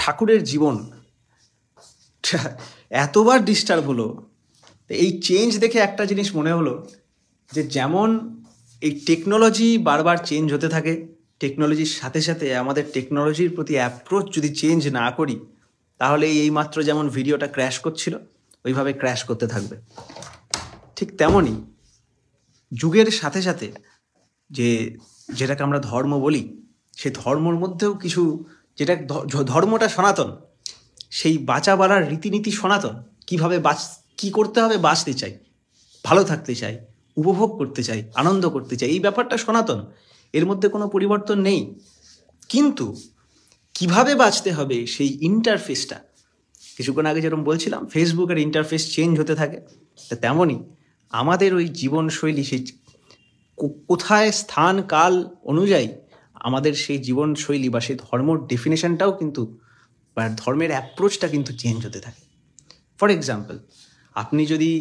ঠাকুরের জীবন এতবার ডিস্টার্ব হলো। এই চেঞ্জ দেখে একটা জিনিস মনে হলো যে যেমন এই টেকনোলজি বারবার চেঞ্জ হতে থাকে, টেকনোলজির সাথে সাথে আমাদের টেকনোলজির প্রতি অ্যাপ্রোচ যদি চেঞ্জ না করি, তাহলে এইমাত্র যেমন ভিডিওটা ক্র্যাশ করছিল ওইভাবে ক্র্যাশ করতে থাকবে। ঠিক তেমনই যুগের সাথে সাথে যেটাকে আমরা ধর্ম বলি, সেই ধর্মর মধ্যেও কিছু, যেটা ধর্মটা সনাতন, সেই বাঁচা বাড়ার রীতিনীতি সনাতন। কীভাবে কী করতে হবে, বাঁচতে চাই, ভালো থাকতে চাই, উপভোগ করতে চাই, আনন্দ করতে চাই, এই ব্যাপারটা সনাতন, এর মধ্যে কোনো পরিবর্তন নেই। কিন্তু কিভাবে বাঁচতে হবে সেই ইন্টারফেসটা, কিছুক্ষণ আগে যেরকম বলছিলাম ফেসবুকের ইন্টারফেস চেঞ্জ হতে থাকে, তা তেমনই আমাদের ওই জীবনশৈলী, সেই কোথায় স্থান কাল অনুযায়ী আমাদের সেই জীবনশৈলী বা সেই ধর্মর ডেফিনেশনটাও কিন্তু, বা ধর্মের অ্যাপ্রোচটা কিন্তু চেঞ্জ হতে থাকে। ফর এক্সাম্পল, আপনি যদি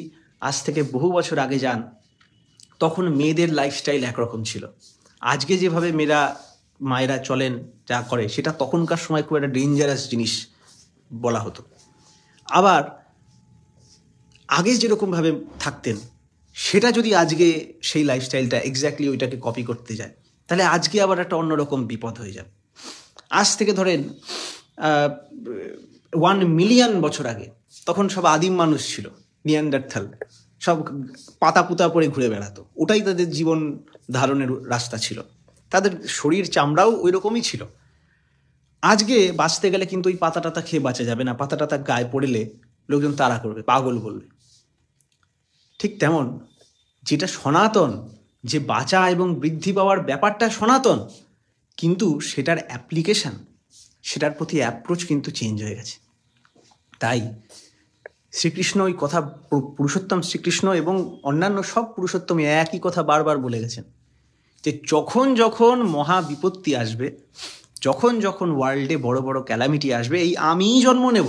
আজ থেকে বহু বছর আগে যান, তখন মেয়েদের লাইফস্টাইল একরকম ছিল। আজকে যেভাবে মায়েরা চলেন, যা করে, সেটা তখনকার সময় খুব একটা ডেঞ্জারাস জিনিস বলা হতো। আবার আগে যেরকমভাবে থাকতেন, সেটা যদি আজকে সেই লাইফস্টাইলটা এক্স্যাক্টলি ওইটাকে কপি করতে যায়, তাহলে আজকে আবার একটা অন্যরকম বিপদ হয়ে যাবে। আজ থেকে ধরেন 1 মিলিয়ন বছর আগে, তখন সব আদিম মানুষ ছিল, নিয়ান্ডারথাল, সব পাতা পুতা পরে ঘুরে বেড়াতো, ওটাই তাদের জীবন ধারণের রাস্তা ছিল, তাদের শরীর চামড়াও ওই রকমই ছিল। আজকে বাঁচতে গেলে কিন্তু ওই পাতা টাতা খেয়ে বাঁচা যাবে না, পাতা টাতা গায়ে পড়লে লোকজন তাড়া করবে, পাগল বলবে। ঠিক তেমন যেটা সনাতন, যে বাঁচা এবং বৃদ্ধি পাওয়ার ব্যাপারটা সনাতন, কিন্তু সেটার অ্যাপ্লিকেশন, সেটার প্রতি অ্যাপ্রোচ কিন্তু চেঞ্জ হয়ে গেছে। তাই শ্রীকৃষ্ণ ওই কথা, পুরুষোত্তম শ্রীকৃষ্ণ এবং অন্যান্য সব পুরুষোত্তম একই কথা বারবার বলে গেছেন, যে যখন যখন মহা বিপত্তি আসবে, যখন যখন ওয়ার্ল্ডে বড় বড় ক্যালামিটি আসবে, এই আমিই জন্ম নেব।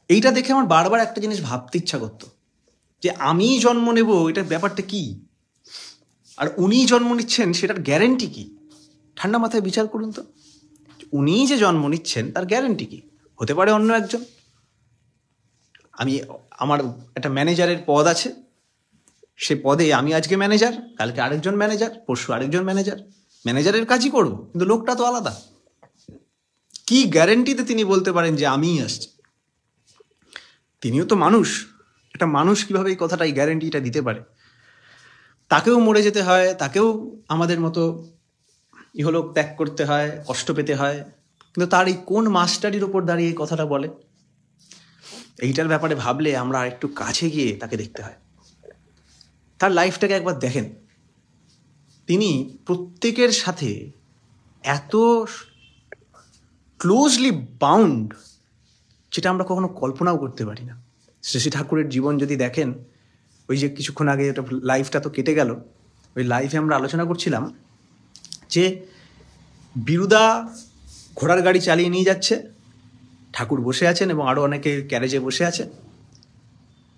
এইটা দেখে আমার বারবার একটা জিনিস ভাবতে ইচ্ছা করতো, যে আমিই জন্ম নেব, এটার ব্যাপারটা কি, আর উনিই জন্ম নিচ্ছেন সেটার গ্যারেন্টি কি? ঠান্ডা মাথায় বিচার করুন তো, উনিই যে জন্ম নিচ্ছেন তার গ্যারেন্টি কি? হতে পারে অন্য একজন। আমার একটা ম্যানেজারের পদ আছে, সে পদে আমি আজকে ম্যানেজার, কালকে আরেকজন ম্যানেজার, পরশু আরেকজন ম্যানেজার, ম্যানেজারের কাজই করব, কিন্তু লোকটা তো আলাদা। কি গ্যারেন্টিতে তিনি বলতে পারেন যে আমিই আসছি? তিনিও তো মানুষ। একটা মানুষ কিভাবে এই কথাটা, এই গ্যারেন্টিটা দিতে পারে? তাকেও মরে যেতে হয়, তাকেও আমাদের মতো ইহলোক ত্যাগ করতে হয়, কষ্ট পেতে হয়, কিন্তু তার এই কোন মাস্টারির ওপর দাঁড়িয়ে এই কথাটা বলে? এইটার ব্যাপারে ভাবলে আমরা একটু কাছে গিয়ে তাকে দেখতে হয়। তার লাইফটাকে একবার দেখেন। তিনি প্রত্যেকের সাথে এত ক্লোজলি বাউন্ড, যেটা আমরা কখনো কল্পনাও করতে পারি না। শ্রী ঠাকুরের জীবন যদি দেখেন, ওই যে কিছুক্ষণ আগে ওটা লাইফটা তো কেটে গেল, ওই লাইফে আমরা আলোচনা করছিলাম যে বিরুদা ঘোড়ার গাড়ি চালিয়ে নিয়ে যাচ্ছে, ঠাকুর বসে আছেন এবং আরও অনেকে ক্যারেজে বসে আছে,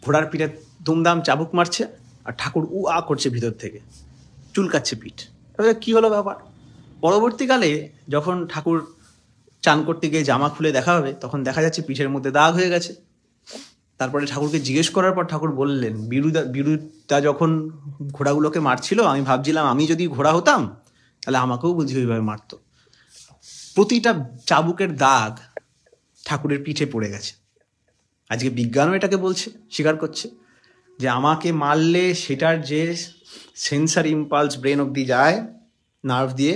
ঘোড়ার পিঠে দুমদাম চাবুক মারছে, আর ঠাকুর আ করছে ভিতর থেকে, চুলকাচ্ছে পিঠ। কী হলো ব্যাপার? পরবর্তীকালে যখন ঠাকুর চান করতে গিয়ে জামা খুলে দেখা হবে, তখন দেখা যাচ্ছে পিঠের মধ্যে দাগ হয়ে গেছে। তারপরে ঠাকুরকে জিজ্ঞেস করার পর ঠাকুর বললেন, বিরুদা যখন ঘোড়াগুলোকে মারছিল, আমি ভাবছিলাম আমি যদি ঘোড়া হতাম তাহলে আমাকেও বুঝি ওইভাবে মারত। প্রতিটা চাবুকের দাগ ঠাকুরের পিঠে পড়ে গেছে। আজকে বিজ্ঞানও এটাকে বলছে, স্বীকার করছে, যে আমাকে মারলে সেটার যে সেন্সার ইম্পালস ব্রেন অবধি যায় নার্ভ দিয়ে,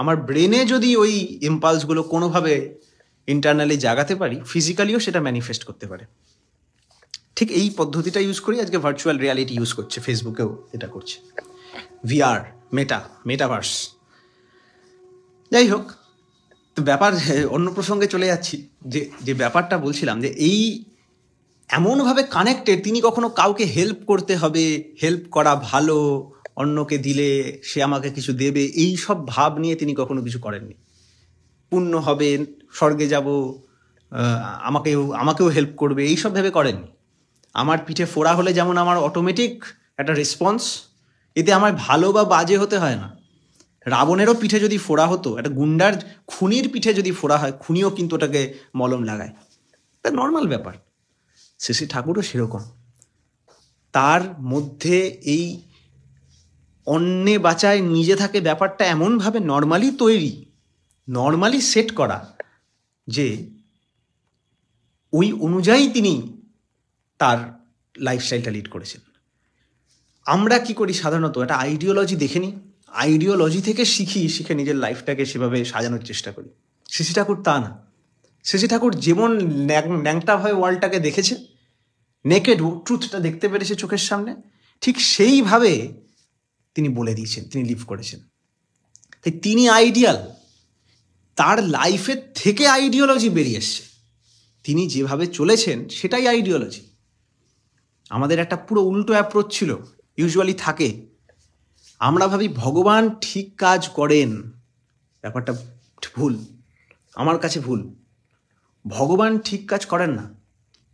আমার ব্রেনে যদি ওই ইম্পালসগুলো কোনোভাবে ইন্টারনালি জাগাতে পারি, ফিজিক্যালিও সেটা ম্যানিফেস্ট করতে পারে। ঠিক এই পদ্ধতিটা ইউজ করি আজকে ভার্চুয়াল রিয়ালিটি ইউজ করছে, ফেসবুকেও এটা করছে, ভিআর, মেটাভার্স। যাই হোক, তো ব্যাপার অন্য প্রসঙ্গে চলে যাচ্ছি। যে ব্যাপারটা বলছিলাম, যে এই এমনভাবে কানেক্টেড, তিনি কখনো কাউকে হেল্প করতে হবে, হেল্প করা ভালো, অন্যকে দিলে সে আমাকে কিছু দেবে, এই সব ভাব নিয়ে তিনি কখনো কিছু করেননি। পুণ্য হবে, স্বর্গে যাব, আমাকেও হেল্প করবে, এইসব ভেবে করেননি। আমার পিঠে ফোড়া হলে যেমন আমার অটোমেটিক একটা রেসপন্স, এতে আমার ভালো বা বাজে হতে হয় না, রাবণেরও পিঠে যদি ফোড়া হতো, একটা গুন্ডার খুনির পিঠে যদি ফোড়া হয়, খুনিও কিন্তু ওটাকে মলম লাগায়, এটা নর্মাল ব্যাপার। শ্রী ঠাকুরও সেরকম, তার মধ্যে এই অন্যে বাঁচায় নিজে থাকে ব্যাপারটা এমনভাবে নর্মালি তৈরি, নর্মালি সেট করা, যে ওই অনুযায়ী তিনি তার লাইফস্টাইলটা লিড করেছেন। আমরা কি করি সাধারণত, একটা আইডিওলজি দেখে নিই, আইডিওলজি থেকে শিখে নিজের লাইফটাকে সেভাবে সাজানোর চেষ্টা করি। শ্রী ঠাকুর তা না। শ্রী ঠাকুর যেমন ন্যাংটাভাবে ওয়ার্ল্ডটাকে দেখেছে, নেকেড ট্রুথটা দেখতে পেরেছে চোখের সামনে, ঠিক সেইভাবে তিনি বলে দিয়েছেন, তিনি লিভ করেছেন। তাই তিনি আইডিয়াল, তার লাইফের থেকে আইডিওলজি বেরিয়ে এসছে, তিনি যেভাবে চলেছেন সেটাই আইডিওলজি। আমাদের একটা পুরো উল্টো অ্যাপ্রোচ ছিল, ইউজুয়ালি থাকে, আমরা ভাবি ভগবান ঠিক কাজ করেন, ব্যাপারটা ভুল, আমার কাছে ভুল। ভগবান ঠিক কাজ করেন না,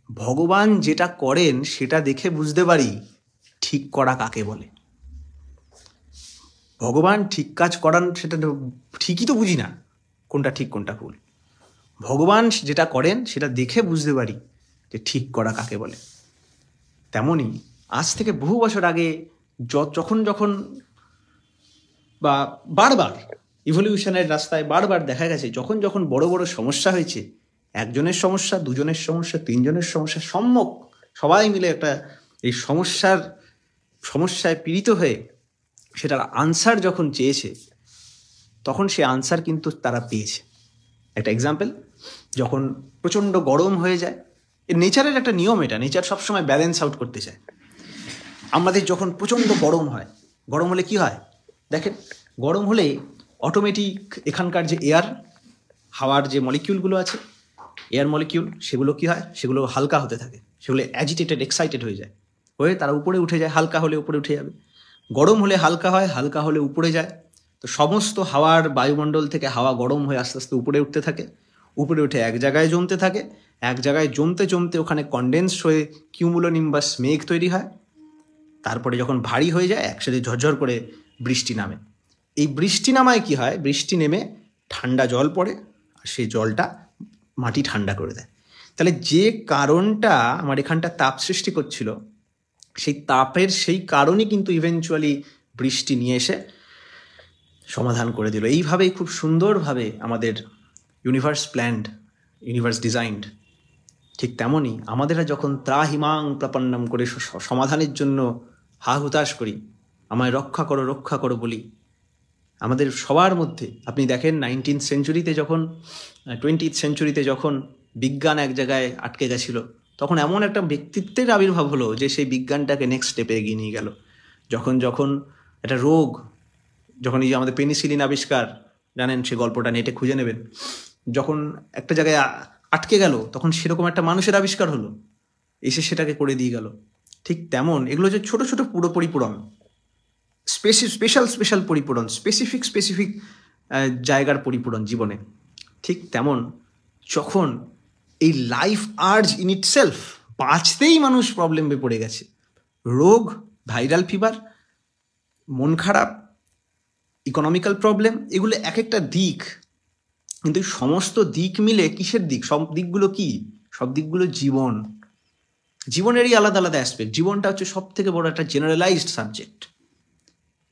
ভগবান যেটা করেন সেটা দেখে বুঝতে পারি ঠিক করা কাকে বলে। ভগবান ঠিক কাজ করান সেটা ঠিকই তো বুঝি না কোনটা ঠিক কোনটা ভুল। ভগবান যেটা করেন সেটা দেখে বুঝতে পারি যে ঠিক করা কাকে বলে। তেমনই আজ থেকে বহু বছর আগে যখন বা বারবার ইভলিউশনের রাস্তায় বারবার দেখা গেছে, যখন বড় বড় সমস্যা হয়েছে, একজনের সমস্যা, দুজনের সমস্যা, তিনজনের সমস্যা, সম্যক সবাই মিলে একটা এই সমস্যায় পীড়িত হয়ে সেটার আনসার যখন চেয়েছে, তখন সে আনসার কিন্তু তারা পেয়েছে। একটা এক্সাম্পল, যখন প্রচণ্ড গরম হয়ে যায়, নেচারের একটা নিয়ম, এটা নেচার সবসময় ব্যালেন্স আউট করতে চায়। আমাদের যখন প্রচণ্ড গরম হয়, গরম হলে কি হয় দেখেন, গরম হলে অটোমেটিক এখানকার যে এয়ার, হাওয়ার যে মলিকিউলগুলো আছে, এয়ার মলিকিউল, সেগুলো কি হয়, সেগুলো হালকা হতে থাকে, সেগুলো অ্যাজিটেটেড, এক্সাইটেড হয়ে যায়, হয়ে তারা উপরে উঠে যায়, হালকা হলে উপরে উঠে যাবে। গরম হলে হালকা হয়, হালকা হলে উপরে যায়। তো সমস্ত হাওয়ার বায়ুমণ্ডল থেকে হাওয়া গরম হয়ে আস্তে আস্তে উপরে উঠতে থাকে, উপরে উঠে এক জায়গায় জমতে থাকে, এক জায়গায় জমতে জমতে ওখানে কনডেন্স হয়ে কিউমুলোনিম্বাস মেঘ তৈরি হয়। তারপরে যখন ভারী হয়ে যায়, একসাথে ঝরঝর করে বৃষ্টি নামে। এই বৃষ্টি নামায় কি হয়, বৃষ্টি নেমে ঠান্ডা জল পড়ে, আর সেই জলটা মাটি ঠান্ডা করে দেয়। তাহলে যে কারণটা আমার এখানটা তাপ সৃষ্টি করছিল, সেই তাপের সেই কারণই কিন্তু ইভেনচুয়ালি বৃষ্টি নিয়ে এসে সমাধান করে দিল। এইভাবেই খুব সুন্দরভাবে আমাদের ইউনিভার্স প্ল্যান্ড, ইউনিভার্স ডিজাইনড। ঠিক তেমনই আমাদের যখন ত্রাহিমাং প্রপন্নম করে সমাধানের জন্য হা হুতাশ করি, আমায় রক্ষা করো বলি, আমাদের সবার মধ্যে আপনি দেখেন 19th সেঞ্চুরিতে যখন 20th সেঞ্চুরিতে যখন বিজ্ঞান এক জায়গায় আটকে গেছিল, তখন এমন একটা ব্যক্তিত্বের আবির্ভাব হলো যে সেই বিজ্ঞানটাকে নেক্সট স্টেপে এগিয়ে নিয়ে গেল। যখন একটা রোগ, যখন এই যে আমাদের পেনিসিলিন আবিষ্কার, জানেন সে গল্পটা নেটে খুঁজে নেবেন, যখন একটা জায়গায় আটকে গেল, তখন সেরকম একটা মানুষের আবিষ্কার হলো, এসে সেটাকে করে দিয়ে গেল। ঠিক তেমন এগুলো যে ছোট ছোট পরিপূরণ, স্পেশাল পরিপূরণ, স্পেসিফিক জায়গার পরিপূরণ জীবনে, ঠিক তেমন যখন এই লাইফ আর্জ ইন ইটসেলফ, বাঁচতেই মানুষ প্রবলেমে পড়ে গেছে, রোগ, ভাইরাল ফিভার, মন খারাপ, ইকোনমিক্যাল প্রবলেম, এগুলো এক একটা দিক, কিন্তু সমস্ত দিক মিলে কিসের দিক, সব দিকগুলো কি, সব দিকগুলো জীবনেরই আলাদা আলাদা অ্যাসপেক্ট। জীবনটা হচ্ছে সব থেকে বড় একটা জেনারেলাইজড সাবজেক্ট।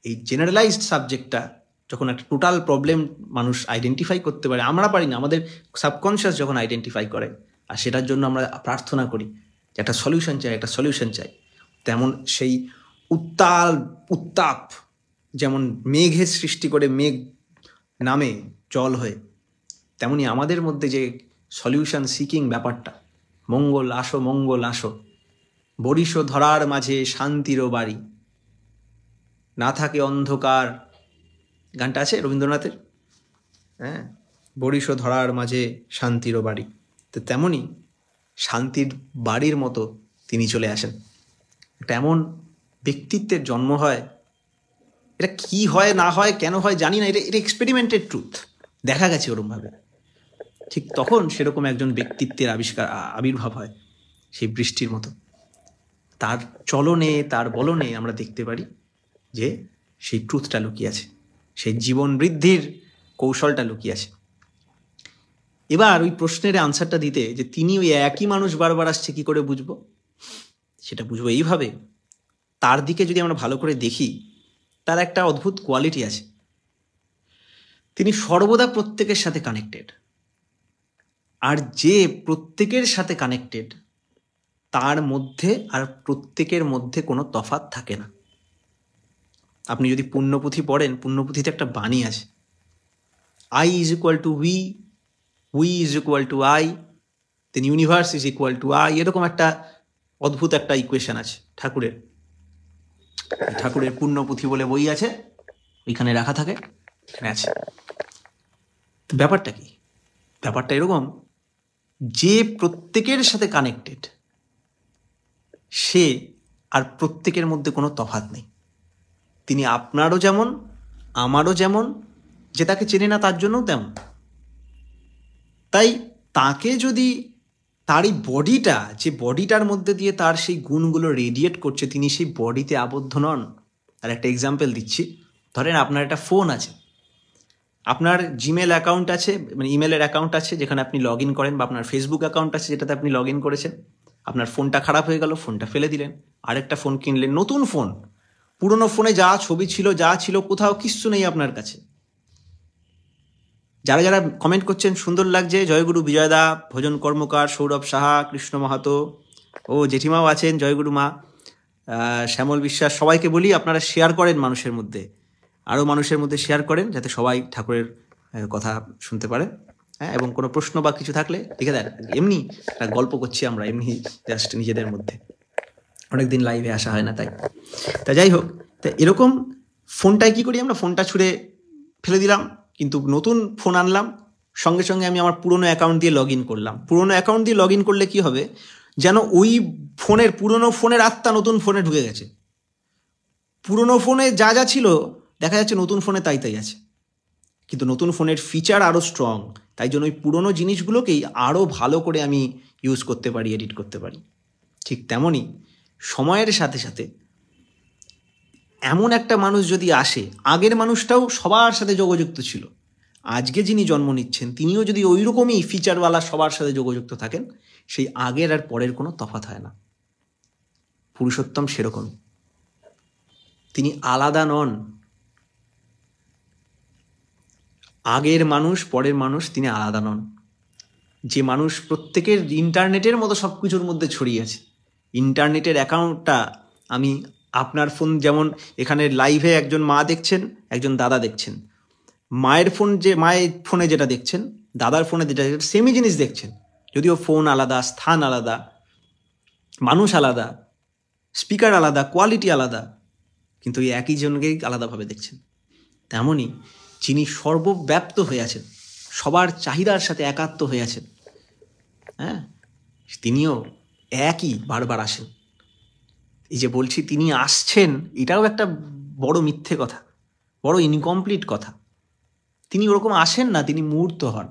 এই জেনারেলাইজড সাবজেক্টটা যখন একটা টোটাল প্রবলেম মানুষ আইডেন্টিফাই করতে পারে, আমরা পারি না, আমাদের সাবকনশিয়াস যখন আইডেন্টিফাই করে, আর সেটার জন্য আমরা প্রার্থনা করি যে একটা সলিউশন চাই, তেমন সেই উত্তাপ যেমন মেঘের সৃষ্টি করে মেঘ নামে জল হয়ে, তেমনি আমাদের মধ্যে যে সলিউশন সিকিং ব্যাপারটা, মঙ্গল আসো, বরিশ ধরার মাঝে শান্তিরও বাড়ি, না থাকে অন্ধকার, গানটা আছে রবীন্দ্রনাথের, হ্যাঁ, বরিশ ধরার মাঝে শান্তিরও বাড়ি। তো তেমনই শান্তির বাড়ির মতো তিনি চলে আসেন। একটা এমন ব্যক্তিত্বের জন্ম হয়, এটা কি হয় না হয়, কেন হয় জানি না, এটা এক্সপেরিমেন্টেড ট্রুথ, দেখা গেছে ওরমভাবে। ঠিক তখন সেরকম একজন ব্যক্তিত্বের আবির্ভাব হয়, সেই বৃষ্টির মতো। তার চলনে, তার বলনে আমরা দেখতে পারি যে সেই ট্রুথটা লুকিয়ে আছে, সেই জীবন বৃদ্ধির কৌশলটা লুকিয়ে আছে। এবার ওই প্রশ্নের আনসারটা দিতে, যে তিনি ওই একই মানুষ বারবার আসছে কি করে বুঝবো, সেটা বুঝবো এইভাবে, তার দিকে যদি আমরা ভালো করে দেখি, তার একটা অদ্ভুত কোয়ালিটি আছে। তিনি সর্বদা প্রত্যেকের সাথে কানেক্টেড, আর যে প্রত্যেকের সাথে কানেক্টেড তার মধ্যে আর প্রত্যেকের মধ্যে কোনো তফাৎ থাকে না। আপনি যদি পুণ্যপুঁথি পড়েন, পুণ্যপুঁথিতে একটা বাণী আছে, I is equal to we is equal to I, then universe is equal to I, এরকম একটা অদ্ভুত একটা ইকুয়েশন আছে ঠাকুরের পুণ্যপুঁথি বলে বই আছে, ওইখানে রাখা থাকে, এখানে আছে। ব্যাপারটা কি? ব্যাপারটা এরকম, যে প্রত্যেকের সাথে কানেক্টেড সে আর প্রত্যেকের মধ্যে কোনো তফাৎ নেই। তিনি আপনারও যেমন, আমারও যেমন, যে তাকে চেনে না তার জন্যও তেমন। তাই তাকে যদি তার এই বডিটা, যে বডিটার মধ্যে দিয়ে তার সেই গুণগুলো রেডিয়েট করছে, তিনি সেই বডিতে আবদ্ধ নন। আর একটা এক্সাম্পল দিচ্ছি, ধরেন আপনার একটা ফোন আছে, আপনার জিমেল অ্যাকাউন্ট আছে, মানে ইমেলের অ্যাকাউন্ট আছে যেখানে আপনি লগ ইন করেন, বা আপনার ফেসবুক অ্যাকাউন্ট আছে যেটাতে আপনি লগ ইন করেছেন। আপনার ফোনটা খারাপ হয়ে গেল, ফোনটা ফেলে দিলেন, আরেকটা ফোন কিনলেন, নতুন ফোন। পুরনো ফোনে যা ছবি ছিল, যা ছিল, কোথাও কিচ্ছু নেই আপনার কাছে। যারা যারা কমেন্ট করছেন সুন্দর লাগছে, জয়গুরু বিজয়দা, ভোজন কর্মকার, সৌরভ সাহা, কৃষ্ণ মাহাতো, ও জেঠিমাও আছেন, জয়গুরু মা, শ্যামল বিশ্বাস, সবাইকে বলি আপনারা শেয়ার করেন মানুষের মধ্যে, আরও মানুষের মধ্যে শেয়ার করেন যাতে সবাই ঠাকুরের কথা শুনতে পারে। হ্যাঁ, এবং কোনো প্রশ্ন বা কিছু থাকলে লিখে দেন। এমনি একটা গল্প করছি আমরা, এমনি জাস্ট নিজেদের মধ্যে, অনেকদিন লাইভে আসা হয় না, তাই যাই হোক। তা এরকম ফোনটায় কী করি আমরা, ফোনটা ছুঁড়ে ফেলে দিলাম, কিন্তু নতুন ফোন আনলাম, সঙ্গে সঙ্গে আমি আমার পুরনো অ্যাকাউন্ট দিয়ে লগ ইন করলাম। পুরনো অ্যাকাউন্ট দিয়ে লগ ইন করলে কী হবে, যেন ওই ফোনের, পুরনো ফোনের আত্মা নতুন ফোনে ঢুকে গেছে। পুরনো ফোনে যা যা ছিল দেখা যাচ্ছে নতুন ফোনে তাই তাই আছে, কিন্তু নতুন ফোনের ফিচার আরও স্ট্রং, তাই জন্য ওই পুরনো জিনিসগুলোকেই আরও ভালো করে আমি ইউজ করতে পারি, এডিট করতে পারি। ঠিক তেমনই সময়ের সাথে সাথে এমন একটা মানুষ যদি আসে, আগের মানুষটাও সবার সাথে যোগযুক্ত ছিল, আজকে যিনি জন্ম নিচ্ছেন তিনিও যদি ওই রকমই ফিচারওয়ালা সবার সাথে যোগযুক্ত থাকেন, সেই আগের আর পরের কোনো তফাৎ হয় না। পুরুষোত্তম সেরকমই, তিনি আলাদা নন। আগের মানুষ, পরের মানুষ, তিনি আলাদা নন। যে মানুষ প্রত্যেকের ইন্টারনেটের মতো সব কিছুর মধ্যে ছড়িয়ে আছে, ইন্টারনেটের অ্যাকাউন্টটা আমি, আপনার ফোন যেমন এখানে লাইভে একজন মা দেখছেন, একজন দাদা দেখছেন, মায়ের ফোনে যেটা দেখছেন, দাদার ফোনে যেটা দেখছেন, সেমই জিনিস দেখছেন, যদিও ফোন আলাদা, স্থান আলাদা, মানুষ আলাদা, স্পিকার আলাদা, কোয়ালিটি আলাদা, কিন্তু এই একই জনকেই আলাদাভাবে দেখছেন। তেমনই যিনি সর্বব্যাপ্ত হয়ে আছেন, সবার চাহিদার সাথে একাত্ম হয়ে আছেন, হ্যাঁ, তিনিও একই বারবার আসেন। এই যে বলছি তিনি আসছেন, এটাও একটা বড় মিথ্যে কথা, বড় ইনকমপ্লিট কথা। তিনি ওরকম আসেন না, তিনি মূর্ত হন।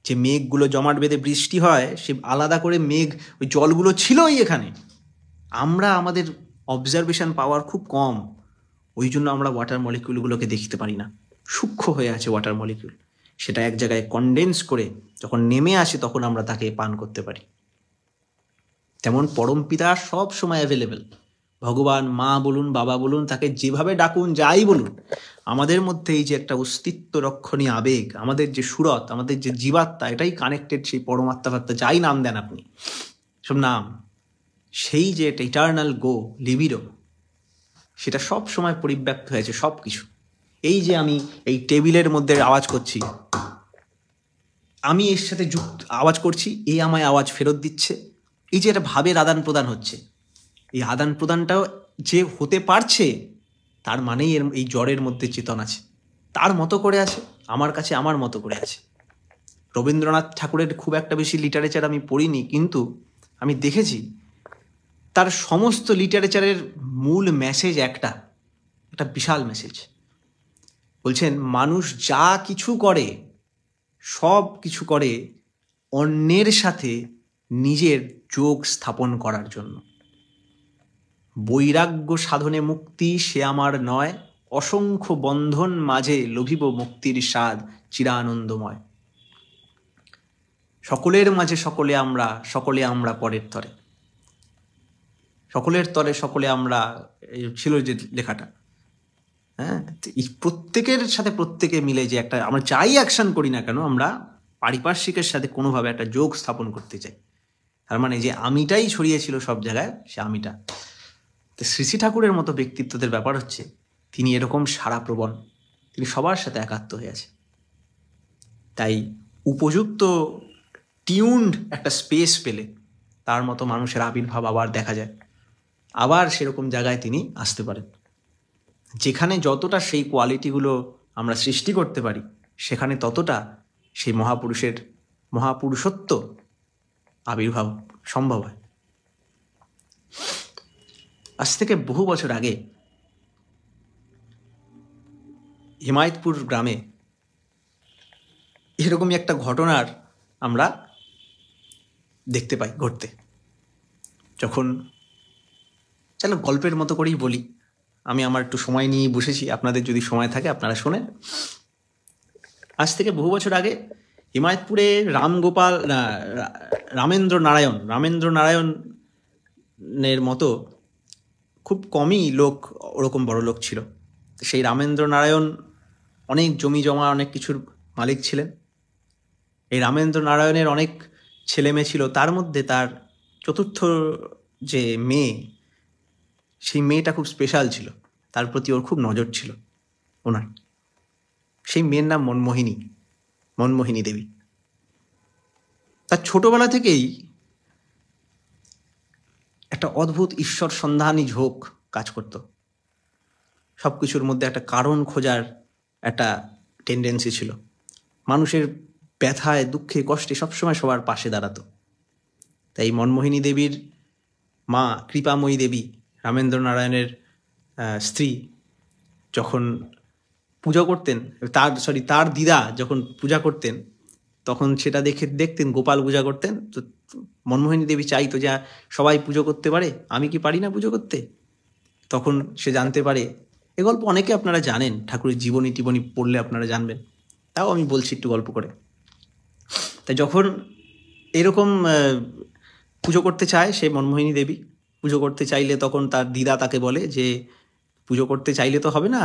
যে মেঘগুলো জমাট বেঁধে বৃষ্টি হয়, সে আলাদা করে মেঘ, ওই জলগুলো ছিলই এখানে, আমরা আমাদের অবজারভেশন পাওয়ার খুব কম, ওই জন্য আমরা ওয়াটার মলিকিউলগুলোকে দেখতে পারি না। সূক্ষ্ম হয়ে আছে ওয়াটার মলিকিউল, সেটা এক জায়গায় কনডেন্স করে যখন নেমে আসে তখন আমরা তাকে পান করতে পারি। তেমন পরমপিতা সব সময় অ্যাভেলেবেল, ভগবান, মা বলুন, বাবা বলুন, তাকে যেভাবে ডাকুন, যাই বলুন, আমাদের মধ্যে এই যে একটা অস্তিত্ব রক্ষণী আবেগ, আমাদের যে সুরত, আমাদের যে জীবাত্মা, এটাই কানেক্টেড সেই পরমাত্মা, যাই নাম দেন আপনি, সব নাম, সেই যে একটা ইটার্নাল গো লিবিডো, সেটা সব সময় পরিব্যাপ্ত হয়েছে সব কিছু। এই যে আমি এই টেবিলের মধ্যে আওয়াজ করছি, আমি এর সাথে আওয়াজ করছি, এই আমায় আওয়াজ ফেরত দিচ্ছে, এই যে একটা ভাবের আদান প্রদান হচ্ছে, এই আদান প্রদানটাও যে হতে পারছে, তার মানেই এই জ্বরের মধ্যে চেতন আছে, তার মতো করে আছে, আমার কাছে আমার মতো করে আছে। রবীন্দ্রনাথ ঠাকুরের খুব একটা বেশি লিটারেচার আমি পড়িনি, কিন্তু আমি দেখেছি তার সমস্ত লিটারেচারের মূল মেসেজ একটা বিশাল মেসেজ। বলছেন মানুষ যা কিছু করে, সব কিছু করে অন্যের সাথে নিজের যোগ স্থাপন করার জন্য। বৈরাগ্য সাধনে মুক্তি সে আমার নয়, অসংখ্য বন্ধন মাঝে লভিব মুক্তির স্বাদ চিরানন্দময়। সকলের মাঝে সকলে আমরা পরের তরে, সকলের তরে সকলে আমরা, ছিল যে লেখাটা। হ্যাঁ, এই প্রত্যেকের সাথে প্রত্যেকে মিলে যে একটা, আমরা যাই অ্যাকশন করি না কেন, আমরা পারিপার্শ্বিকের সাথে কোনোভাবে একটা যোগ স্থাপন করতে চাই। তার মানে যে আমিটাই ছড়িয়েছিল সব জায়গায়, সে আমিটা। তো শ্রী শ্রী ঠাকুরের মতো ব্যক্তিত্বদের ব্যাপার হচ্ছে, তিনি এরকম সারাপ্রবণ, তিনি সবার সাথে একাত্ম হয়ে আছে। তাই উপযুক্ত টিউনড একটা স্পেস পেলে তার মতো মানুষের আবির্ভাব আবার দেখা যায়, আবার সেরকম জায়গায় তিনি আসতে পারেন। যেখানে যতটা সেই কোয়ালিটিগুলো আমরা সৃষ্টি করতে পারি, সেখানে ততটা সেই মহাপুরুষত্ব আবির্ভাব সম্ভব হয়। আজ থেকে বহু বছর আগে হিমায়তপুর গ্রামে এরকমই একটা ঘটনার আমরা দেখতে পাই ঘটতে। যখন, চলো গল্পের মতো করেই বলি, আমি আমার একটু সময় নিয়ে বসেছি, আপনাদের যদি সময় থাকে আপনারা শোনেন। আজ থেকে বহু বছর আগে হিমায়তপুরে রামেন্দ্র নারায়ণের মতো খুব কমই লোক ওরকম বড় লোক ছিল। সেই রামেন্দ্র নারায়ণ অনেক জমি জমা, অনেক কিছুর মালিক ছিলেন। এই রামেন্দ্র নারায়ণের অনেক ছেলে মেয়ে ছিল, তার মধ্যে তার চতুর্থ যে মেয়ে, সেই মেয়েটা খুব স্পেশাল ছিল, তার প্রতি ওর খুব নজর ছিল ওনার। সেই মেয়ের নাম মনমোহিনী দেবী। তার ছোটবেলা থেকেই একটা অদ্ভুত ঈশ্বর সন্ধানী ঝোঁক কাজ করত। সব কিছুর মধ্যে একটা কারণ খোঁজার একটা টেন্ডেন্সি ছিল। মানুষের ব্যথায়, দুঃখে, কষ্টে সবসময় সবার পাশে দাঁড়াতো। তাই মনমোহিনী দেবীর মা কৃপাময়ী দেবী, রামেন্দ্র নারায়ণের স্ত্রী, যখন পূজা করতেন, তার দিদা যখন পূজা করতেন, তখন সেটা দেখতেন গোপাল পূজা করতেন। তো মনমোহিনী দেবী চাইতো যে সবাই পুজো করতে পারে, আমি কি পারি না পুজো করতে? তখন সে জানতে পারে, এ গল্প অনেকে আপনারা জানেন, ঠাকুরের জীবনী টিবনী পড়লে আপনারা জানবেন, তাও আমি বলছি একটু গল্প করে। তাই যখন এরকম পুজো করতে চায় সে মনমোহিনী দেবী, পুজো করতে চাইলে তখন তার দিদা তাকে বলে যে পুজো করতে চাইলে তো হবে না,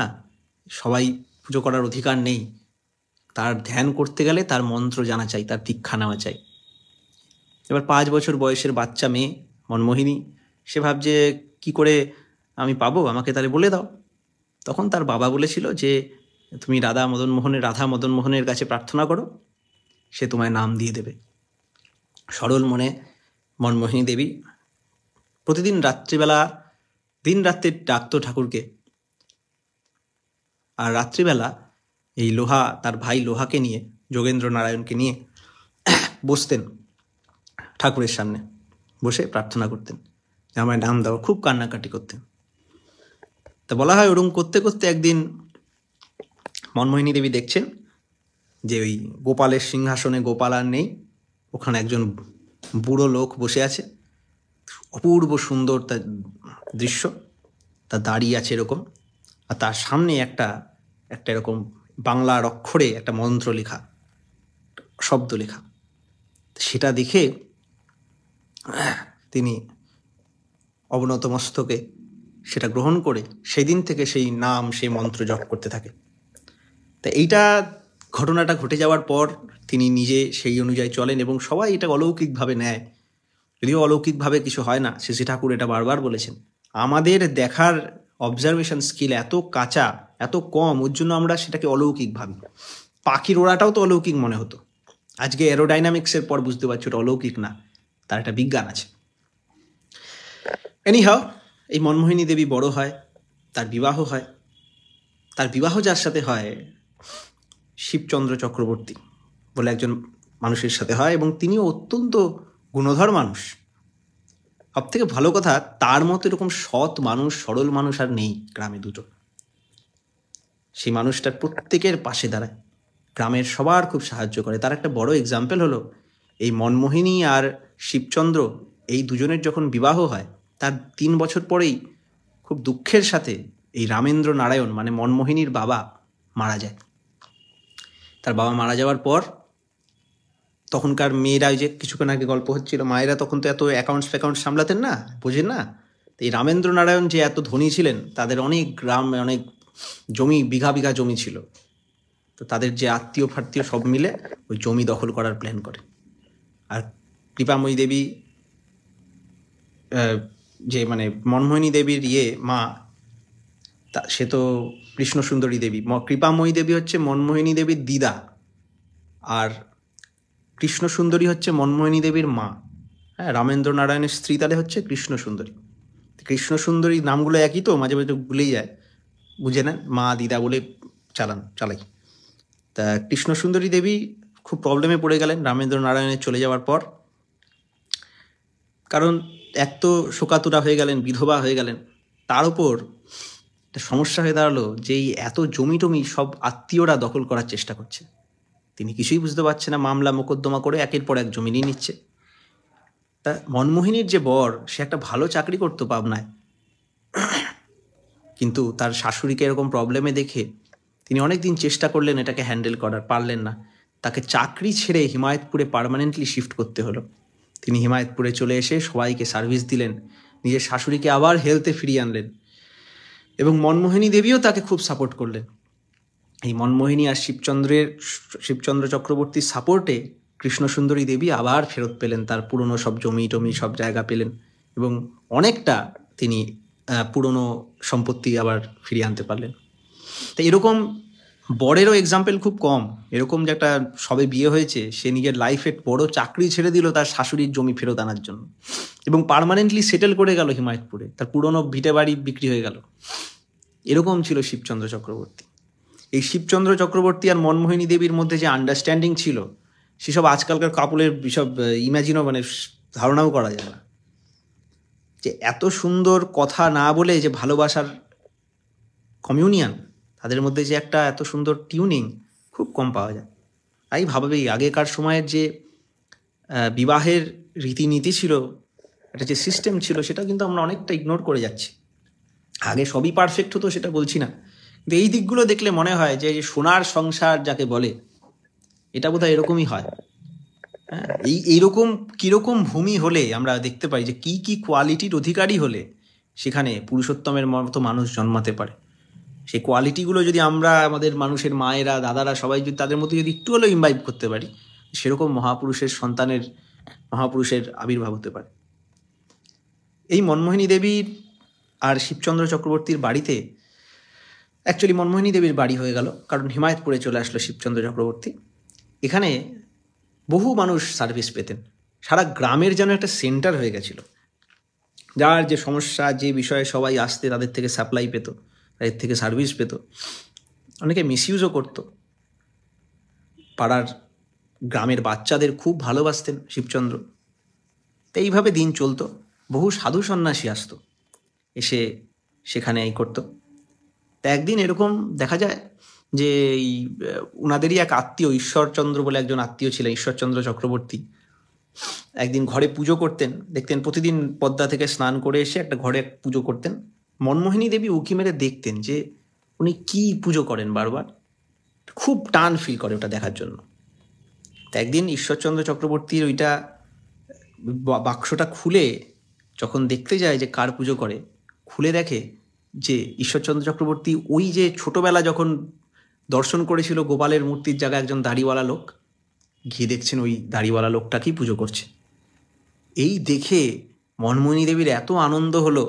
সবাই পুজো করার অধিকার নেই, তার ধ্যান করতে গেলে তার মন্ত্র জানা চাই, তার দীক্ষা নেওয়া চাই। এবার 5 বছর বয়সের বাচ্চা মেয়ে মনমোহিনী, সে ভাবছে কি করে আমি পাবো, আমাকে তাহলে বলে দাও। তখন তার বাবা বলেছিল যে তুমি রাধা মদন মোহনের কাছে প্রার্থনা করো, সে তোমায় নাম দিয়ে দেবে। সরল মনে মনমোহিনী দেবী প্রতিদিন রাত্রিবেলা দিন রাত্রে ডাকতো ঠাকুরকে, আর রাত্রিবেলা এই তার ভাই লোহাকে নিয়ে, যোগেন্দ্র নারায়ণকে নিয়ে বসতেন ঠাকুরের সামনে, বসে প্রার্থনা করতেন যে আমায় নাম দাও। খুব কান্নাকাটি করতেন। তা বলা হয় ওরকম করতে করতে একদিন মনমোহিনী দেবী দেখছেন যে ওই গোপালের সিংহাসনে গোপাল আর নেই, ওখানে একজন বুড়ো লোক বসে আছে, অপূর্ব সুন্দর তার দৃশ্য, তা দাঁড়িয়ে আছে এরকম, আর তার সামনে একটা এরকম বাংলার অক্ষরে একটা মন্ত্র লেখা, শব্দ লেখা। সেটা দেখে তিনি অবনত মস্তকে সেটা গ্রহণ করে সেদিন থেকে সেই নাম, সেই মন্ত্র জপ করতে থাকে। তা এইটা ঘটনাটা ঘটে যাওয়ার পর তিনি নিজে সেই অনুযায়ী চলেন এবং সবাই এটা অলৌকিকভাবে নেয়। যদিও অলৌকিকভাবে কিছু হয় না, শ্রী ঠাকুর এটা বারবার বলেছেন, আমাদের দেখার অবজারভেশন স্কিল এত কাঁচা, এত কম, ওর জন্য আমরা সেটাকে অলৌকিক ভাবি। পাখির ওড়াটাও তো অলৌকিক মনে হতো, আজকে এরোডাইনামিক্সের পর বুঝতে পারছি ওটা অলৌকিক না, তার একটা বিজ্ঞান আছে। এনিহাও, এই মনমোহিনী দেবী বড় হয়, তার বিবাহ হয়। তার বিবাহ যার সাথে হয়, শিবচন্দ্র চক্রবর্তী বলে একজন মানুষের সাথে হয়, এবং তিনিও অত্যন্ত গুণধর মানুষ। সব থেকে ভালো কথা, তার মতো এরকম সৎ মানুষ, সরল মানুষ আর নেই গ্রামে দুটো। সেই মানুষটার প্রত্যেকের পাশে দাঁড়ায়, গ্রামের সবার খুব সাহায্য করে। তার একটা বড় এক্সাম্পল হলো এই মনমোহিনী আর শিবচন্দ্র, এই দুজনের যখন বিবাহ হয়, তার 3 বছর পরেই খুব দুঃখের সাথে এই রামেন্দ্র নারায়ণ মানে মনমোহিনীর বাবা মারা যায়। তার বাবা মারা যাওয়ার পর তখনকার মেয়েরা, ওই যে কিছুক্ষণ আগে গল্প হচ্ছিল, মায়েরা তখন তো এত অ্যাকাউন্টস সামলাতেন না, বোঝেন না। তো এই রামেন্দ্র নারায়ণ যে এত ধনী ছিলেন, তাদের অনেক গ্রামে অনেক জমি, বিঘা বিঘা জমি ছিল। তো তাদের যে আত্মীয় ফাত্মীয় সব মিলে ওই জমি দখল করার প্ল্যান করে। আর কৃপাময়ী দেবী যে মানে মনমোহিনী দেবীর মা, সে তো কৃষ্ণ সুন্দরী দেবী। কৃপাময়ী দেবী হচ্ছে মনমোহিনী দেবীর দিদা, আর কৃষ্ণ সুন্দরী হচ্ছে মনমোহিনী দেবীর মা। হ্যাঁ, রামেন্দ্র নারায়ণের স্ত্রী তাহলে হচ্ছে কৃষ্ণ সুন্দরী। কৃষ্ণ সুন্দরী নামগুলো একই তো, মাঝে মাঝে ভুলেই যায়, বুঝে নেন, মা দিদা বলে চালাই। তা কৃষ্ণ সুন্দরী দেবী খুব প্রবলেমে পড়ে গেলেন রামেন্দ্র নারায়ণের চলে যাওয়ার পর। কারণ এক তো শোকাতুরা হয়ে গেলেন, বিধবা হয়ে গেলেন, তার উপর একটা সমস্যা হয়ে দাঁড়ালো যে এত জমি টমি সব আত্মীয়রা দখল করার চেষ্টা করছে। তিনি কিছুই বুঝতে পারছে না, মামলা মোকদ্দমা করে একের পর এক জমি নিয়ে নিচ্ছে। তা মনমোহিনীর যে বর, সে একটা ভালো চাকরি করতো পাবনায়, কিন্তু তার শাশুড়িকে এরকম প্রবলেমে দেখে তিনি অনেক দিন চেষ্টা করলেন এটাকে হ্যান্ডেল করার, পারলেন না। তাকে চাকরি ছেড়ে হিমায়তপুরে পার্মানেন্টলি শিফট করতে হলো। তিনি হিমায়তপুরে চলে এসে সবাইকে সার্ভিস দিলেন, নিজের শাশুড়িকে আবার হেলথে ফিরিয়ে আনলেন, এবং মনমোহিনী দেবীও তাকে খুব সাপোর্ট করলেন। এই মনমোহিনী আর শিবচন্দ্র চক্রবর্তীর সাপোর্টে কৃষ্ণ সুন্দরী দেবী আবার ফেরত পেলেন, তার পুরনো সব জমি টমি সব জায়গা পেলেন, এবং অনেকটা তিনি পুরনো সম্পত্তি আবার ফিরিয়ে আনতে পারলেন। তো এরকম বরেরও এক্সাম্পল খুব কম। এরকম যে একটা সবে বিয়ে হয়েছে, সে নিজের লাইফে বড় চাকরি ছেড়ে দিল তার শাশুড়ির জমি ফেরত আনার জন্য, এবং পার্মানেন্টলি সেটেল করে গেল হিমায়তপুরে, তার পুরনো ভিটে বাড়ি বিক্রি হয়ে গেল। এরকম ছিল শিবচন্দ্র চক্রবর্তী। এই শিবচন্দ্র চক্রবর্তী আর মনমোহিনী দেবীর মধ্যে যে আন্ডারস্ট্যান্ডিং ছিল, সেসব আজকালকার কাপলের বিসব ইম্যাজিনও মানে ধারণাও করা যায় না। যে এত সুন্দর কথা না বলে যে ভালোবাসার কমিউনিয়ন, তাদের মধ্যে যে একটা এত সুন্দর টিউনিং খুব কম পাওয়া যায়। তাই ভাববেই আগেকার সময়ের যে বিবাহের রীতিনীতি ছিল, একটা যে সিস্টেম ছিল, সেটা কিন্তু আমরা অনেকটা ইগনোর করে যাচ্ছি। আগে সবই পারফেক্ট হতো সেটা বলছি না, কিন্তু এই দিকগুলো দেখলে মনে হয় যে সোনার সংসার যাকে বলে, এটা বোধহয় এরকমই হয়। হ্যাঁ, এইরকম কীরকম ভূমি হলে আমরা দেখতে পাই যে কি কি কোয়ালিটির অধিকারী হলে সেখানে পুরুষোত্তমের মতো মানুষ জন্মাতে পারে। সেই কোয়ালিটিগুলো যদি আমরা আমাদের মানুষের মায়েরা, দাদারা সবাই যদি তাদের মধ্যে যদি একটু হলেও ইমবাইব করতে পারি, সেরকম মহাপুরুষের আবির্ভাব হতে পারে। এই মনমোহিনী দেবীর আর শিবচন্দ্র চক্রবর্তীর বাড়িতে, অ্যাকচুয়ালি মনমোহিনী দেবীর বাড়ি হয়ে গেল, কারণ হিমায়তপুরে চলে আসলো শিবচন্দ্র চক্রবর্তী। এখানে বহু মানুষ সার্ভিস পেতেন, সারা গ্রামের যেন একটা সেন্টার হয়ে গেছিল। যার যে সমস্যা, যে বিষয়ে সবাই আসতে, তাদের থেকে সাপ্লাই পেত, তাদের থেকে সার্ভিস পেত। অনেকে মিসইউজও করতো। পাড়ার গ্রামের বাচ্চাদের খুব ভালোবাসতেন শিবচন্দ্র। তো এইভাবে দিন চলতো। বহু সাধু সন্ন্যাসী আসতো, এসে সেখানে এই করতো। তা একদিন এরকম দেখা যায় যে এই ওনাদেরই এক আত্মীয়, ঈশ্বরচন্দ্র বলে একজন আত্মীয় ছিলেন, ঈশ্বরচন্দ্র চক্রবর্তী, একদিন ঘরে পুজো করতেন। দেখতেন প্রতিদিন পদ্মা থেকে স্নান করে এসে একটা ঘরে পুজো করতেন। মনমোহিনী দেবী উঁকি মেরে দেখতেন যে উনি কি পুজো করেন, বারবার খুব টান ফিল করে ওটা দেখার জন্য। তা একদিন ঈশ্বরচন্দ্র চক্রবর্তীর ওইটা বাক্সটা খুলে যখন দেখতে যায় যে কার পুজো করে, খুলে দেখে যে ঈশ্বরচন্দ্র চক্রবর্তী ওই যে ছোটবেলা যখন দর্শন করেছিল গোপালের মূর্তির জায়গায় একজন দাড়িওয়ালা লোক, গিয়ে দেখছেন ওই দাড়িওয়ালা লোকটাকেই পুজো করছে। এই দেখে মনমোহিনী দেবীর এত আনন্দ হলো,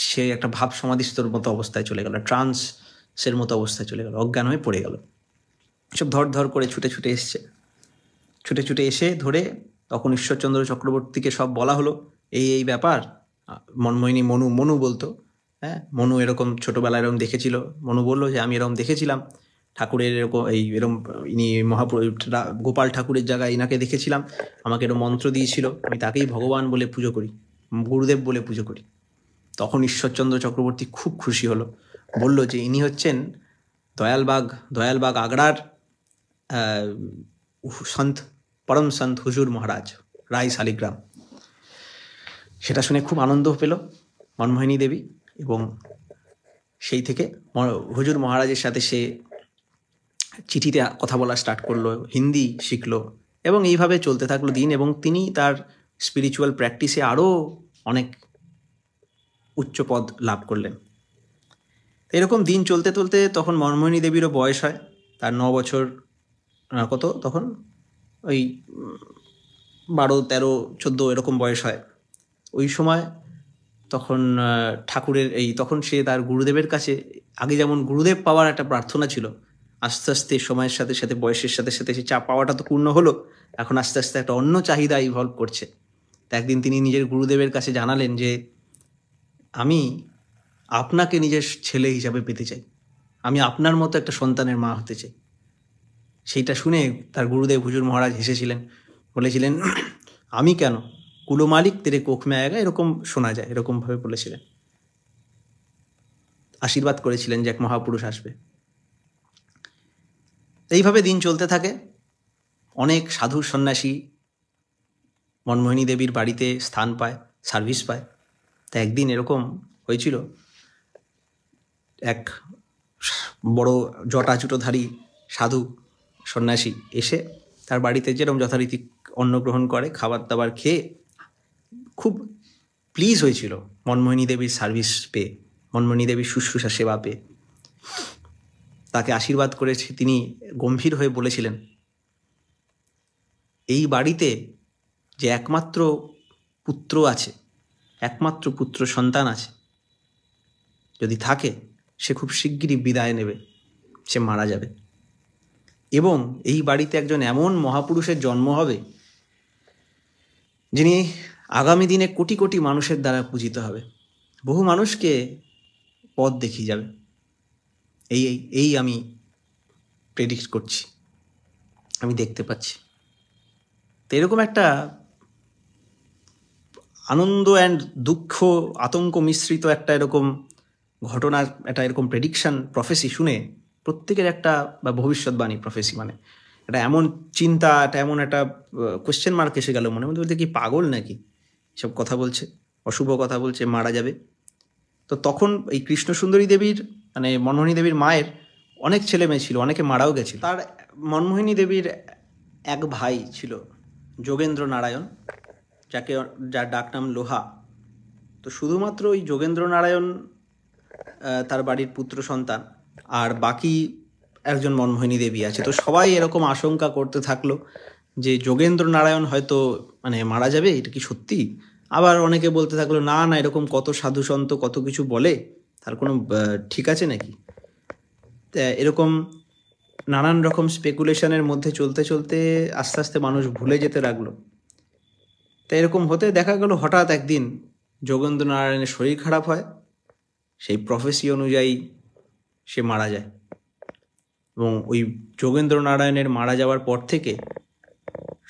সে একটা ভাব সমাধিস্থর মতো অবস্থায় চলে গেল, ট্রান্সের মতো অবস্থায় চলে গেল, অজ্ঞান হয়ে পড়ে গেল। সব ধর করে ছুটে এসে ধরে তখন ঈশ্বরচন্দ্র চক্রবর্তীকে সব বলা হলো, এই ব্যাপার। মনমোহিনী মনু বলতো, হ্যাঁ, মনু এরকম ছোটোবেলায় এরকম দেখেছিল। মনু বললো যে আমি এরকম দেখেছিলাম ঠাকুরের এরকম ইনি গোপাল ঠাকুরের জায়গায় ইনাকে দেখেছিলাম, আমাকে এরকম মন্ত্র দিয়েছিল, আমি তাকেই ভগবান বলে পুজো করি, গুরুদেব বলে পুজো করি। তখন ঈশ্বরচন্দ্র চক্রবর্তী খুব খুশি হলো, বলল যে ইনি হচ্ছেন দয়ালবাগ আগ্রার পরম সন্ত হুজুর মহারাজ রায় শালিগ্রাম। সেটা শুনে খুব আনন্দ পেল মনমোহিনী দেবী, এবং সেই থেকে হুজুর মহারাজের সাথে সে চিঠিতে কথা বলা স্টার্ট করলো, হিন্দি শিখলো, এবং এইভাবে চলতে থাকলো দিন। এবং তিনি তার স্পিরিচুয়াল প্র্যাকটিসে আরও অনেক উচ্চ পদ লাভ করলেন। এরকম দিন চলতে চলতে তখন মনমোহিনী দেবীরও বয়স হয়, তার 9 বছর, কত তখন ওই 12, 13, 14 এরকম বয়স হয়। ওই সময় তখন ঠাকুরের তখন সে তার গুরুদেবের কাছে, আগে যেমন গুরুদেব পাওয়ার একটা প্রার্থনা ছিল, আস্তে আস্তে সময়ের সাথে সাথে বয়সের সাথে সাথে সে পাওয়াটা তো পূর্ণ হলো, এখন আস্তে আস্তে একটা অন্য চাহিদা ইভলভ করছে। তা একদিন তিনি নিজের গুরুদেবের কাছে জানালেন যে আমি আপনাকে নিজের ছেলে হিসাবে পেতে চাই, আমি আপনার মতো একটা সন্তানের মা হতে চাই। সেইটা শুনে তার গুরুদেব হুজুর মহারাজ হেসেছিলেন, বলেছিলেন আমি কেন, কুলো মালিক তেরে কোখ মে আয়েগা, এরকম শোনা যায়, এরকমভাবে বলেছিলেন, আশীর্বাদ করেছিলেন যে এক মহাপুরুষ আসবে। এইভাবে দিন চলতে থাকে। অনেক সাধু সন্ন্যাসী মনমোহিনী দেবীর বাড়িতে স্থান পায়, সার্ভিস পায়। তা একদিন এরকম হয়েছিল, এক বড় জটাজুটোধারী সাধু সন্ন্যাসী এসে তার বাড়িতে যেরকম যথারীতি অন্ন গ্রহণ করে, খাবার দাবার খেয়ে খুব প্লিজ হয়েছিল মনমোহিনী দেবীর সার্ভিস পেয়ে, মনমোহিনী দেবীর শুশ্রূষা সেবা পেয়ে। তাকে আশীর্বাদ করেছে, তিনি গম্ভীর হয়ে বলেছিলেন, এই বাড়িতে যে একমাত্র পুত্র আছে, একমাত্র পুত্র সন্তান আছে, যদি থাকে সে খুব শিগগিরই বিদায় নেবে, সে মারা যাবে, এবং এই বাড়িতে একজন এমন মহাপুরুষের জন্ম হবে যিনি আগামী দিনে কোটি কোটি মানুষের দ্বারা পূজিত হবে, বহু মানুষকে পথ দেখিয়ে যাবে। এই আমি প্রেডিক্ট করছি, আমি দেখতে পাচ্ছি। তো এরকম একটা আনন্দ অ্যান্ড দুঃখ, আতঙ্ক মিশ্রিত একটা এরকম ঘটনার একটা এরকম প্রেডিকশন প্রফেসি শুনে প্রত্যেকের একটা, বা ভবিষ্যৎবাণী প্রফেসি মানে এটা এমন চিন্তা, এটা এমন একটা কোয়েশ্চেন মার্ক এসে গেল মনে মধ্যে, বলতে কি পাগল নাকি, এসব কথা বলছে, অশুভ কথা বলছে, মারা যাবে। তো তখন এই কৃষ্ণ সুন্দরী দেবীর মানে মনমোহিনী দেবীর মায়ের অনেক ছেলে মেয়ে ছিল, অনেকে মারাও গেছিল। তার মনমোহিনী দেবীর এক ভাই ছিল যোগেন্দ্র নারায়ণ, যার ডাক নাম লোহা। তো শুধুমাত্র ওই যোগেন্দ্র নারায়ণ তার বাড়ির পুত্র সন্তান, আর বাকি একজন মনমোহিনী দেবী আছে। তো সবাই এরকম আশঙ্কা করতে থাকলো যে যোগেন্দ্র নারায়ণ হয়তো মানে মারা যাবে, এটা কি সত্যি? আবার অনেকে বলতে থাকলো না না, এরকম কত সাধু সন্ত কত কিছু বলে, তার কোনো ঠিক আছে নাকি। এরকম নানান রকম স্পেকুলেশনের মধ্যে চলতে চলতে আস্তে আস্তে মানুষ ভুলে যেতে লাগলো। তো এরকম হতে দেখা গেল হঠাৎ একদিন যোগেন্দ্র নারায়ণের শরীর খারাপ হয়, সেই প্রফেসি অনুযায়ী সে মারা যায়। এবং ওই যোগেন্দ্র নারায়ণের মারা যাওয়ার পর থেকে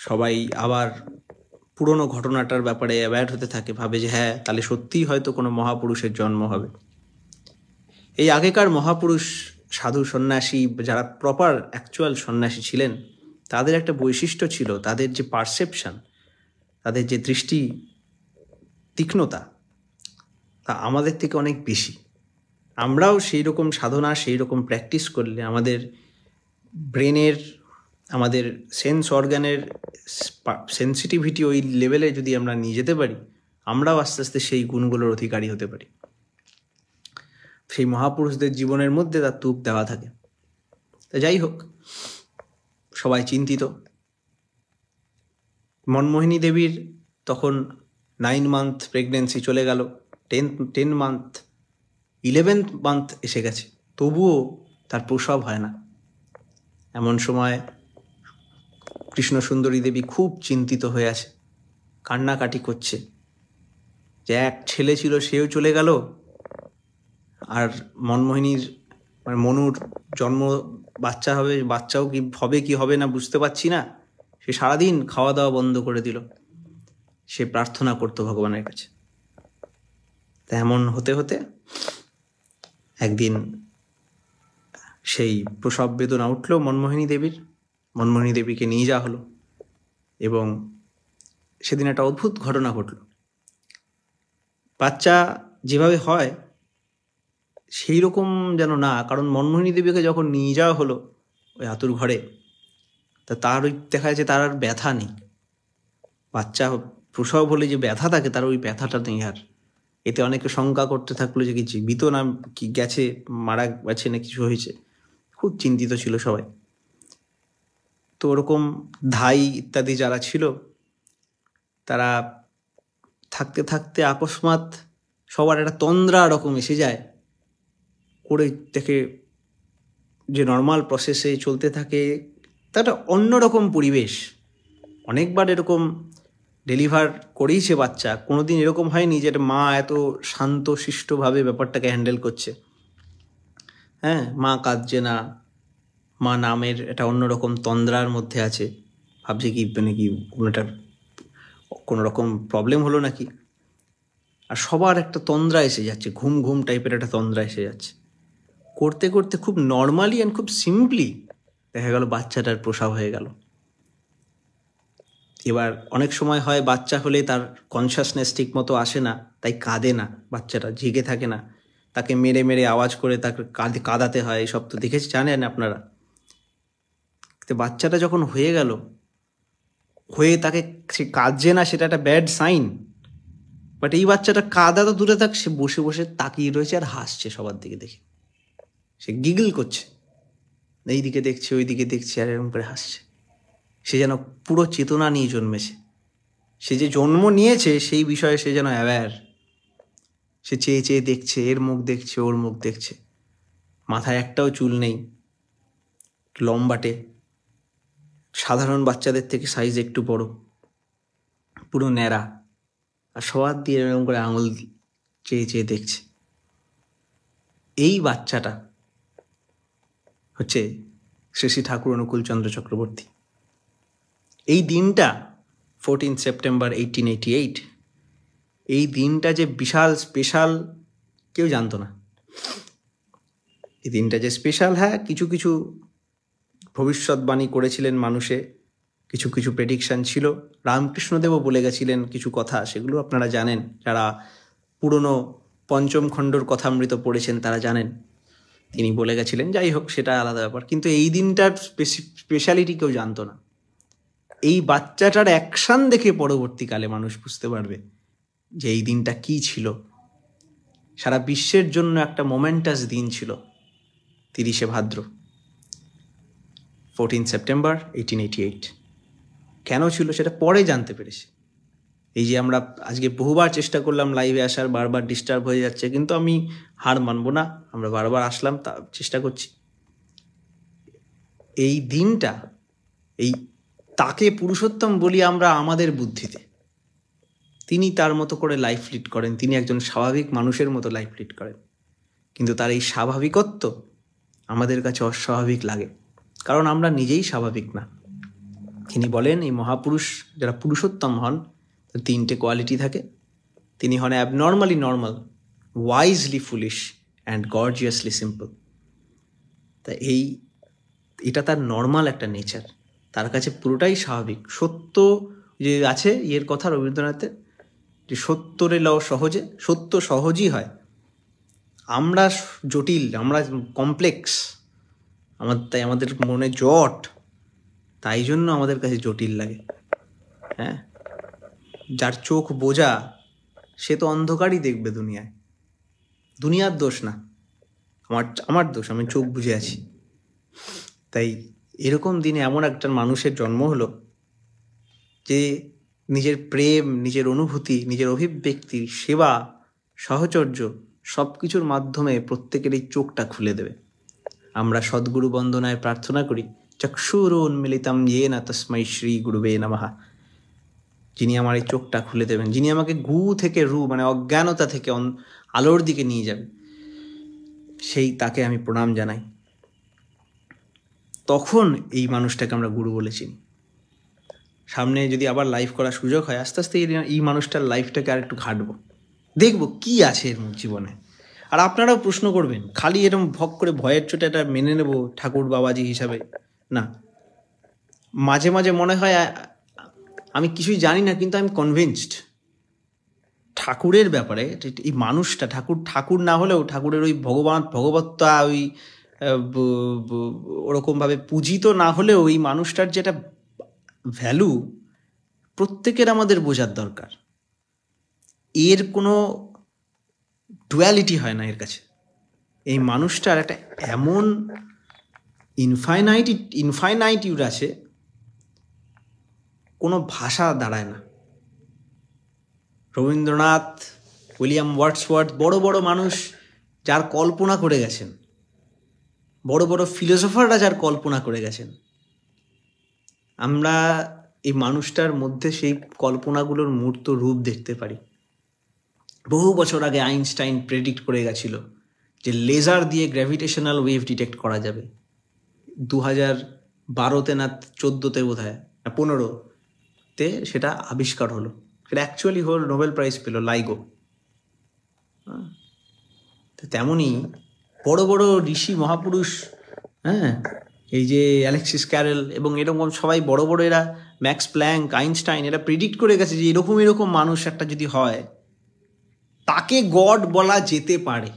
সবাই আবার পুরনো ঘটনাটার ব্যাপারে অ্যাওয়্যার হতে থাকে, ভাবে যে হ্যাঁ তাহলে সত্যিই হয়তো কোনো মহাপুরুষের জন্ম হবে। এই আগেকার মহাপুরুষ সাধু সন্ন্যাসী, যারা প্রপার অ্যাকচুয়াল সন্ন্যাসী ছিলেন, তাদের একটা বৈশিষ্ট্য ছিল, তাদের যে পারসেপশন, তাদের যে দৃষ্টি তীক্ষ্ণতা, তা আমাদের থেকে অনেক বেশি। আমরাও সেই রকম সাধনা, সেই রকম প্র্যাকটিস করলে আমাদের ব্রেনের, আমাদের সেন্স অর্গানের সেন্সিটিভিটি ওই লেভেলে যদি আমরা নিয়ে যেতে পারি, আমরাও আস্তে আস্তে সেই গুণগুলোর অধিকারী হতে পারি। সেই মহাপুরুষদের জীবনের মধ্যে তার তুক দেওয়া থাকে। তা যাই হোক, সবাই চিন্তিত। মনমোহিনী দেবীর তখন 9 মান্থ প্রেগনেন্সি চলে গেল, 10 মান্থ, 11th মান্থ এসে গেছে, তবুও তার প্রসব হয় না। এমন সময় কৃষ্ণ সুন্দরী দেবী খুব চিন্তিত হয়ে আছে, কান্নাকাটি করছে যে এক ছেলে ছিল সেও চলে গেল, আর মনমোহিনীর মানে মনুর জন্ম, বাচ্চা হবে, বাচ্চাও কি হবে কি হবে না বুঝতে পারছি না। সে সারাদিন খাওয়া দাওয়া বন্ধ করে দিল, সে প্রার্থনা করতো ভগবানের কাছে। তেমন হতে হতে একদিন সেই প্রসব বেদনা উঠল মনমোহিনী দেবীর, মনমোহিনী দেবীকে নিয়ে যাওয়া হলো, এবং সেদিন একটা অদ্ভুত ঘটনা ঘটল। বাচ্চা যেভাবে হয় সেই রকম যেন না, কারণ মনমোহিনী দেবীকে যখন নিয়ে যাওয়া হলো ওই আতুর ঘরে, তা তার ওই দেখা যাচ্ছে তার আর ব্যথা নেই। বাচ্চা প্রসব হলে যে ব্যথা থাকে তার ওই ব্যথাটা নেই আর। এতে অনেকে শঙ্কা করতে থাকলো যে কি জীবিত না কি গেছে, মারা গেছে না কিছু হয়েছে, খুব চিন্তিত ছিল সবাই। তো ওরকম ধাই ইত্যাদি যারা ছিল তারা থাকতে থাকতে আকস্মাৎ সবার একটা তন্দ্রা রকম এসে যায়, করে দেখে যে নর্মাল প্রসেসে চলতে থাকে, তাটা অন্যরকম পরিবেশ। অনেকবার এরকম ডেলিভার করেইছে বাচ্চা, কোনোদিন এরকম হয়নি যে মা এত শান্ত শিষ্টভাবে ব্যাপারটাকে হ্যান্ডেল করছে। হ্যাঁ, মা কাঁদছে না, মা নামের এটা অন্যরকম তন্দ্রার মধ্যে আছে, ভাবছে কি মানে কি কোনো রকম প্রবলেম হলো নাকি। আর সবার একটা তন্দ্রা এসে যাচ্ছে, ঘুম ঘুম টাইপের একটা তন্দ্রা এসে যাচ্ছে। করতে করতে খুব নর্মালি অ্যান্ড খুব সিম্পলি দেখা গেল বাচ্চাটার প্রসব হয়ে গেল। এবার অনেক সময় হয় বাচ্চা হলে তার কনসাসনেস ঠিক মতো আসে না, তাই কাঁদে না, বাচ্চাটা জেগে থাকে না, তাকে মেরে মেরে আওয়াজ করে তাকে কাঁদাতে হয়, এসব তো দেখেছি, জানেন আপনারা। তো বাচ্চাটা যখন হয়ে গেল, হয়ে তাকে সে কাঁদছে না, সেটা একটা ব্যাড সাইন। বাট এই বাচ্চাটা কাঁদা তো দূরে থাক, সে বসে বসে তাকিয়ে রয়েছে আর হাসছে সবার দিকে দেখে, সে গিগল করছে, এই দিকে দেখছে ওই দিকে দেখছে আর এরকম করে হাসছে। সে যেন পুরো চেতনা নিয়ে জন্মেছে, সে যে জন্ম নিয়েছে সেই বিষয়ে সে যেন অ্যাওয়্যার। সে চেয়ে চেয়ে দেখছে, এর মুখ দেখছে ওর মুখ দেখছে, মাথায় একটাও চুল নেই, লম্বাটে, সাধারণ বাচ্চাদের থেকে সাইজ একটু বড়, পুরো ন্যাড়া, আর সবার দিয়ে এরকম করে আঙুল চেয়ে চেয়ে দেখছে। এই বাচ্চাটা হচ্ছে শ্রী শ্রী ঠাকুর অনুকূলচন্দ্র চক্রবর্তী। এই দিনটা 14 সেপ্টেম্বর 1888, এই দিনটা যে বিশাল স্পেশাল কেউ জানতো না। এই দিনটা যে স্পেশাল, হ্যাঁ, কিছু কিছু ভবিষ্যৎবাণী করেছিলেন মানুষে, কিছু কিছু প্রেডিকশান ছিল, রামকৃষ্ণদেবও বলে গেছিলেন কিছু কথা, সেগুলো আপনারা জানেন, যারা পুরনো পঞ্চম খণ্ডর কথামৃত পড়েছেন তারা জানেন তিনি বলে গেছিলেন। যাই হোক, সেটা আলাদা ব্যাপার, কিন্তু এই দিনটার স্পেশালিটি কেউ জানতো না। এই বাচ্চাটার অ্যাকশান দেখে পরবর্তীকালে মানুষ বুঝতে পারবে যে এই দিনটা কি ছিল। সারা বিশ্বের জন্য একটা মোমেন্টাস দিন ছিল 30শে ভাদ্র, 14 সেপ্টেম্বর 1888। কেন ছিল সেটা পরে জানতে পেরেছি। এই যে আমরা আজকে বহুবার চেষ্টা করলাম লাইভে আসার, বারবার ডিস্টার্ব হয়ে যাচ্ছে, কিন্তু আমি হার মানব না, আমরা বারবার আসলাম, তা চেষ্টা করছি। এই দিনটা, এই তাকে পুরুষোত্তম বলি আমরা আমাদের বুদ্ধিতে, তিনি তার মতো করে লাইফ লিড করেন, তিনি একজন স্বাভাবিক মানুষের মতো লাইফ লিড করেন, কিন্তু তার এই স্বাভাবিকত্ব আমাদের কাছে অস্বাভাবিক লাগে, কারণ আমরা নিজেই স্বাভাবিক না। তিনি বলেন এই মহাপুরুষ যারা পুরুষোত্তম হন, তার 3টে কোয়ালিটি থাকে। তিনি হন abnormally normal, wisely foolish and gorgeously simple. তা এটা তার নর্মাল একটা নেচার, তার কাছে পুরোটাই স্বাভাবিক। সত্য যে আছে ইয়ের কথা রবীন্দ্রনাথের, যে সত্যরে লও সহজে, সত্য সহজই হয়। আমরা জটিল, আমরা কমপ্লেক্স, তাই আমাদের মনে জট, তাই জন্য আমাদের কাছে জটিল লাগে। হ্যাঁ, যার চোখ বোঝা সে তো অন্ধকারই দেখবে দুনিয়ায়। দুনিয়ার দোষ না, আমার দোষ, আমি চোখ বুঝে আছি। তাই এরকম দিনে এমন একটা মানুষের জন্ম হলো যে নিজের প্রেম, নিজের অনুভূতি, নিজের অভিব্যক্তি, সেবা, সাহচর্য সব কিছুর মাধ্যমে প্রত্যেকের এই চোখটা খুলে দেবে। আমরা সদ্গুরু বন্দনায় প্রার্থনা করি, চক্ষুরোন্মিলিতম ইয়েন তস্मै শ্রী গুরুবে নমঃ। যিনি আমার এই চোখটা খুলে দেবেন, যিনি আমাকে গু থেকে রু মানে অজ্ঞানতা থেকে আলোর দিকে নিয়ে যাবেন, সেই তাকে আমি প্রণাম জানাই। তখন এই মানুষটাকে আমরা গুরু বলে চিনি। সামনে যদি আবার লাইভ করার সুযোগ হয়, আস্তে আস্তে এই মানুষটার লাইফটাকে আর একটু ঘাটবো, দেখবো কি আছে এর জীবনে। আর আপনারাও প্রশ্ন করবেন, খালি এরকম ভক করে ভয়ের চোটে এটা মেনে নেব ঠাকুর বাবাজি হিসাবে না। মাঝে মাঝে মনে হয় আমি কিছুই জানি না, কিন্তু আমি কনভিন্সড ঠাকুরের ব্যাপারে, এই মানুষটা ঠাকুর না হলেও ঠাকুরের ওই ভগবত্তা ওই ওরকমভাবে পূজিত না হলেও এই মানুষটার যেটা ভ্যালু প্রত্যেকের আমাদের বোঝার দরকার। এর কোনো ডুয়ালিটি হয় না এর কাছে। এই মানুষটার একটা এমন ইনফাইনাইটিউড আছে, কোনো ভাষা দাঁড়ায় না। রবীন্দ্রনাথ, উইলিয়াম ওয়ার্ডসওয়ার্থ, বড় বড় মানুষ যার কল্পনা করে গেছেন, বড় বড় ফিলোসফাররা যার কল্পনা করে গেছেন, আমরা এই মানুষটার মধ্যে সেই কল্পনাগুলোর মূর্ত রূপ দেখতে পারি। বহু বছর আগে আইনস্টাইন প্রেডিক্ট করে গেছিল যে লেজার দিয়ে গ্র্যাভিটেশনাল ওয়েভ ডিটেক্ট করা যাবে। 2012-তে না 14-তে বোধ হয়, না 15-তে সেটা আবিষ্কার হলো। সেটা অ্যাকচুয়ালি নোবেল প্রাইজ পেল লাইগো। তেমনই বড় বড় ঋষি মহাপুরুষ, এই যে অ্যালেক্সিস ক্যারেল এবং এরকম সবাই বড় বড়, এরা ম্যাক্স প্ল্যাঙ্ক, আইনস্টাইন, এরা প্রেডিক্ট করে গেছে যে এরকম মানুষ একটা যদি হয় তাকে গড বলা যেতে পারে।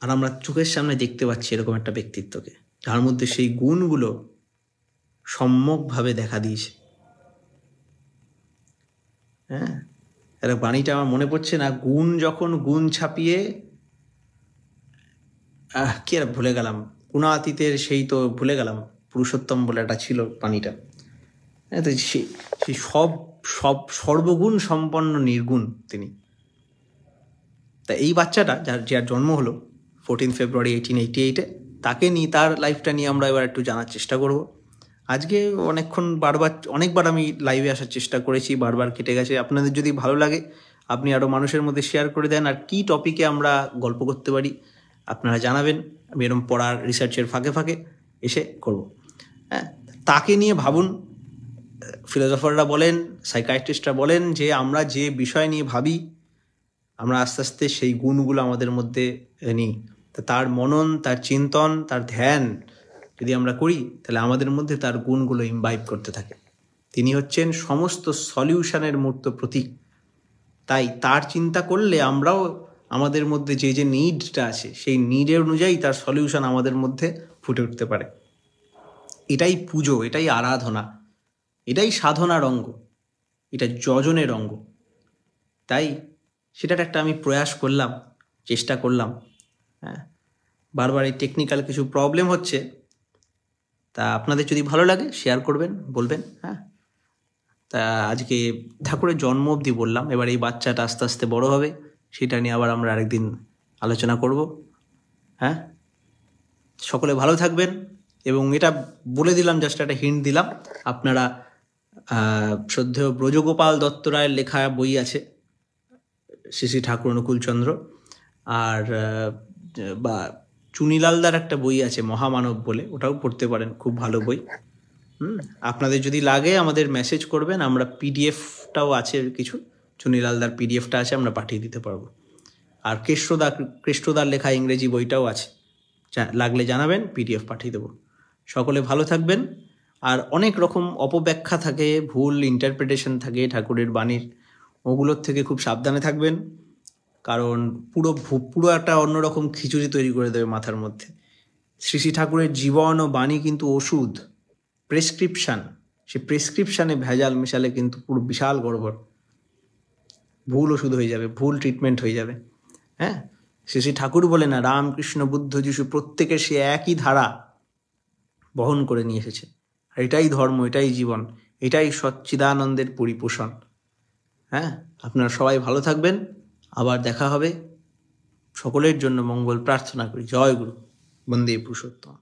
আর আমরা চোখের সামনে দেখতে পাচ্ছি এরকম একটা ব্যক্তিত্বকে, যার মধ্যে সেই গুণগুলো সম্যকভাবে দেখা দিয়েছে। একটা বাণীটা আমার মনে পড়ছে না, গুণ ছাপিয়ে কি আর ভুলে গেলাম, গুণাতীতের সেই তো ভুলে গেলাম, পুরুষোত্তম বলে একটা ছিল বাণীটা। তো সেই সর্বগুণ সম্পন্ন নির্গুণ তিনি। তা এই বাচ্চাটা যার জন্ম হলো 14 ফেব্রুয়ারি 1888-এ, তাকে নিয়ে, তার লাইফটা নিয়ে আমরা এবার একটু জানার চেষ্টা করব। আজকে অনেকবার আমি লাইভে আসার চেষ্টা করেছি, বারবার কেটে গেছে। আপনাদের যদি ভালো লাগে আপনি আরও মানুষের মধ্যে শেয়ার করে দেন, আর কি টপিকে আমরা গল্প করতে পারি আপনারা জানাবেন। আমি এরকম পড়ার রিসার্চের ফাঁকে ফাঁকে এসে করব। তাকে নিয়ে ভাবুন। ফিলোসফাররা বলেন, সাইকাইট্রিস্টরা বলেন যে আমরা যে বিষয় নিয়ে ভাবি আমরা আস্তে আস্তে সেই গুণগুলো আমাদের মধ্যে নিই। তার মনন, তার চিন্তন, তার ধ্যান যদি আমরা করি তাহলে আমাদের মধ্যে তার গুণগুলো ইমবাইব করতে থাকে। তিনি হচ্ছেন সমস্ত সলিউশনের মূর্ত প্রতীক। তাই তার চিন্তা করলে আমরাও আমাদের মধ্যে যে নিডটা আছে সেই নিডের অনুযায়ী তার সলিউশন আমাদের মধ্যে ফুটে উঠতে পারে। এটাই পুজো, এটাই আরাধনা, এটাই সাধনার অঙ্গ, এটা যজনের অঙ্গ। তাই সেটার একটা আমি প্রয়াস করলাম, চেষ্টা করলাম। বারবার এই টেকনিক্যাল কিছু প্রবলেম হচ্ছে, তা আপনাদের যদি ভালো লাগে শেয়ার করবেন, বলবেন। তা আজকে ঠাকুরের জন্ম অবধি বললাম, এবার এই বাচ্চাটা আস্তে আস্তে বড় হবে, সেটা নিয়ে আবার আমরা আরেকদিন আলোচনা করব। সকলে ভালো থাকবেন। এবং এটা বলে দিলাম, জাস্ট একটা হিন্ট দিলাম, আপনারা শ্রদ্ধেয় ব্রজগোপাল দত্ত রায়ের লেখা বই আছে, শ্রী শ্রী ঠাকুর অনুকূলচন্দ্র, আর বা চুনিলালদার একটা বই আছে মহামানব বলে, ওটাও পড়তে পারেন, খুব ভালো বই। আপনাদের যদি লাগে আমাদের মেসেজ করবেন, আমরা পিডিএফটাও আছে কিছু, চুনিলালদার পিডিএফটা আছে, আমরা পাঠিয়ে দিতে পারবো। আর কৃষ্ণদার লেখা ইংরেজি বইটাও আছে, লাগলে জানাবেন, পিডিএফ পাঠিয়ে দেবো। সকলে ভালো থাকবেন। আর অনেক রকম অপব্যাখ্যা থাকে, ভুল ইন্টারপ্রিটেশন থাকে ঠাকুরের বাণীর, ওগুলোর থেকে খুব সাবধানে থাকবেন, কারণ পুরো একটা অন্যরকম খিচুড়ি তৈরি করে দেবে মাথার মধ্যে। শ্রী শ্রী ঠাকুরের জীবন ও বাণী কিন্তু ওষুধ, প্রেসক্রিপশান, সে প্রেসক্রিপশানে ভেজাল মেশালে কিন্তু পুরো বিশাল গড়বড়, ভুল ওষুধ হয়ে যাবে, ভুল ট্রিটমেন্ট হয়ে যাবে। শ্রী শ্রী ঠাকুর বলে না, রামকৃষ্ণ বুদ্ধ যিশু প্রত্যেকের সে একই ধারা বহন করে নিয়ে এসেছে। আর এটাই ধর্ম, এটাই জীবন, এটাই সচ্চিদানন্দের পরিপোষণ। আপনারা সবাই ভালো থাকবেন, আবার দেখা হবে। সকলের জন্য মঙ্গল প্রার্থনা করি। জয় গুরু, বন্দে পুরুষোত্তম।